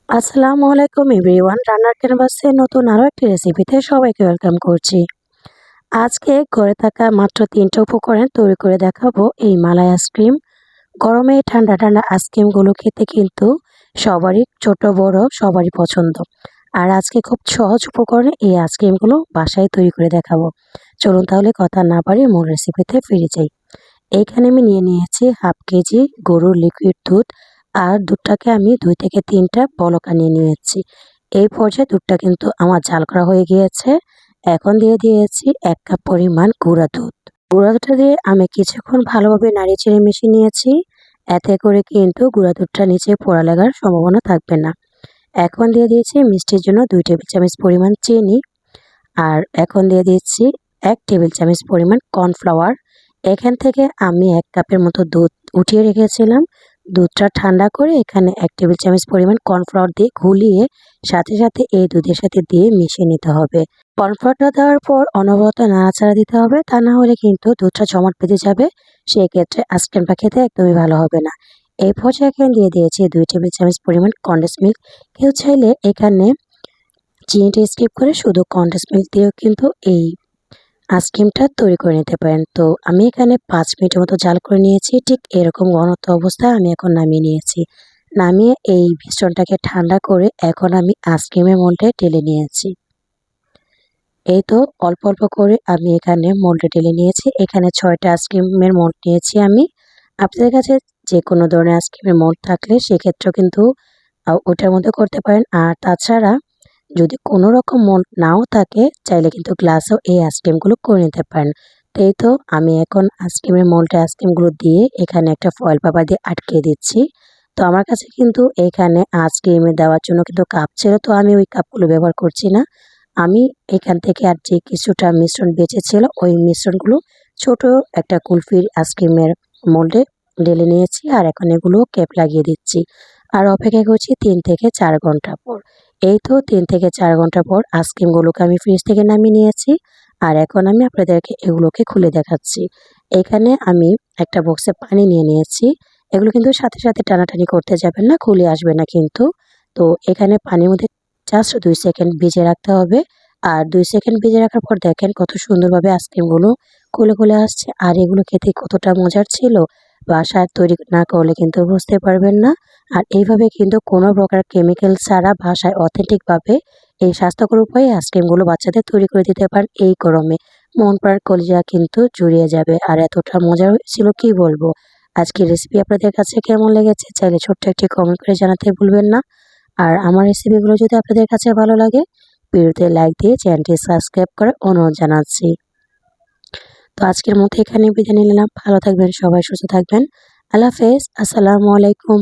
আসসালামু আলাইকুম এভরিওয়ান। রান্নার ক্যানভাসে নতুন আরও একটি রেসিপিতে সবাইকে ওয়েলকাম করছি। আজকে ঘরে থাকা মাত্র ৩টা উপকরণ তৈরি করে দেখাবো এই মালাই আইসক্রিম। গরমে ঠান্ডা ঠান্ডা আইসক্রিমগুলো খেতে কিন্তু সবারই, ছোট বড় সবারই পছন্দ। আর আজকে খুব সহজ উপকরণে এই আইসক্রিমগুলো বাসায় তৈরি করে দেখাবো। চলুন তাহলে কথা না বাড়িয়ে মূল রেসিপিতে ফিরে যাই। এইখানে আমি নিয়েছি হাফ কেজি গরুর লিকুইড দুধ। আর দুধটাকে আমি 2 থেকে 3টা বলক আনিয়ে নিয়েছি। এই পর্যায়ে দুধটা কিন্তু আমার জাল করা হয়ে গিয়েছে। এখন দিয়ে দিয়েছি 1 কাপ পরিমাণ গুঁড়া দুধ। গুঁড়া দুধটা দিয়ে আমি কিছুক্ষণ ভালোভাবে নাড়িয়ে চেড়ে মিশিয়ে নিয়েছি। এতে করে কিন্তু গুঁড়া দুধটা নিচে পোড়া লাগার সম্ভাবনা থাকবে না। এখন দিয়ে দিয়েছি মিষ্টির জন্য 2 টেবিল চামচ পরিমাণ চিনি। আর এখন দিয়ে দিচ্ছি 1 টেবিল চামচ পরিমাণ কর্নফ্লাওয়ার। এখান থেকে আমি 1 কাপের মতো দুধ উঠিয়ে রেখেছিলাম। দুধটা ঠান্ডা করে এখানে 1 টেবিল চামচ পরিমাণ কর্নফ্লাওয়ার দিয়ে ঘুলিয়ে সাথে এই দুধের সাথে দিয়ে মিশিয়ে নিতে হবে। কর্নফ্লাওয়ারটা দেওয়ার পর অনবরত নাড়াচাড়া দিতে হবে, তা না হলে কিন্তু দুধটা জমাট বেঁধে যাবে। সেক্ষেত্রে আইসক্রিমটা খেতে একদমই ভালো হবে না। এই পর্যায়ে এখানে দিয়ে দিয়েছি 2 টেবিল চামচ পরিমাণ কনডেন্স মিল্ক। কেউ চাইলে এখানে চিনিটা স্কিপ করে শুধু কনডেন্স মিল্ক দিয়েও কিন্তু এই আইসক্রিমটা তৈরি করে নিতে পারেন। তো আমি এখানে 5 মিনিটের মতো জাল করে নিয়েছি। ঠিক এরকম ঘনত্ব অবস্থায় আমি এখন নামিয়ে নিয়েছি। নামিয়ে এই মিশ্রণটাকে ঠান্ডা করে এখন আমি আইসক্রিমের মোল্ডে ঢেলে নিয়েছি। এই তো অল্প অল্প করে আমি এখানে মোল্ডে ঢেলে নিয়েছি। এখানে 6টা আইসক্রিমের মোল্ড নিয়েছি আমি। আপনাদের কাছে যে কোনো ধরনের আইসক্রিমের মোল্ড থাকলে সেক্ষেত্রেও কিন্তু ওটার মধ্যে করতে পারেন। আর তাছাড়া যদি কোনো রকম মোল্ড নাও থাকে, চাইলে কিন্তু গ্লাসেও এই আইসক্রিমগুলো করে নিতে পারেন। তো এই তো আমি এখন আইসক্রিমের মোল্ডে আইসক্রিমগুলো দিয়ে এখানে একটা ফয়েল পেপার দিয়ে আটকে দিচ্ছি। তো আমার কাছে কিন্তু এখানে আইসক্রিমে দেওয়ার জন্য কিন্তু কাপ ছিল, তো আমি ওই কাপগুলো ব্যবহার করছি না। আমি এখান থেকে আর যে কিছুটা মিশ্রণ বেঁচেছিল ওই মিশ্রণগুলো ছোট একটা কুলফির আইসক্রিমের মোল্ডে ঢেলে নিয়েছি। আর এখন এগুলো ক্যাপ লাগিয়ে দিচ্ছি। আর অপেক্ষা করছি 3 থেকে 4 ঘন্টা পর। এই তো 3 থেকে 4 ঘন্টা পর আইসক্রিমগুলোকে আমি ফ্রিজ থেকে নামিয়ে নিয়েছি। আর এখন আমি আপনাদেরকে এগুলোকে খুলে দেখাচ্ছি। এখানে আমি একটা বক্সে পানি নিয়ে নিয়েছি। এগুলো কিন্তু সাথে টানাটানি করতে যাবেন না, খুলে আসবে না কিন্তু। তো এখানে পানির মধ্যে জাস্ট 2 সেকেন্ড ভিজিয়ে রাখতে হবে। আর 2 সেকেন্ড ভিজিয়ে রাখার পর দেখেন কত সুন্দরভাবে আইসক্রিমগুলো খুলে আসছে। আর এগুলো খেতে কতটা মজার ছিল, বাসায় তৈরি না করলে কিন্তু বুঝতে পারবেন না। আর এইভাবে কিন্তু কোনো প্রকার কেমিক্যাল ছাড়া বাসায় অথেন্টিকভাবে এই স্বাস্থ্যকর উপায়ে আইসক্রিমগুলো বাচ্চাদের তৈরি করে দিতে পারেন এই গরমে। মন প্রাণ কলিজা কিন্তু জুড়িয়ে যাবে। আর এতটা মজার হয়েছিল কি বলবো। আজকের রেসিপি আপনাদের কাছে কেমন লেগেছে চাইলে ছোট্ট একটি কমেন্ট করে জানাতে ভুলবেন না। আর আমার রেসিপিগুলো যদি আপনাদের কাছে ভালো লাগে, ভিডিওতে লাইক দিয়ে চ্যানেলটি সাবস্ক্রাইব করে অনুরোধ জানাচ্ছি। তো আজকের মতো এখানে বিদায় নিলাম। ভালো থাকবেন সবাই, সুস্থ থাকবেন। আল্লাহ হাফেজ। আসসালামু আলাইকুম।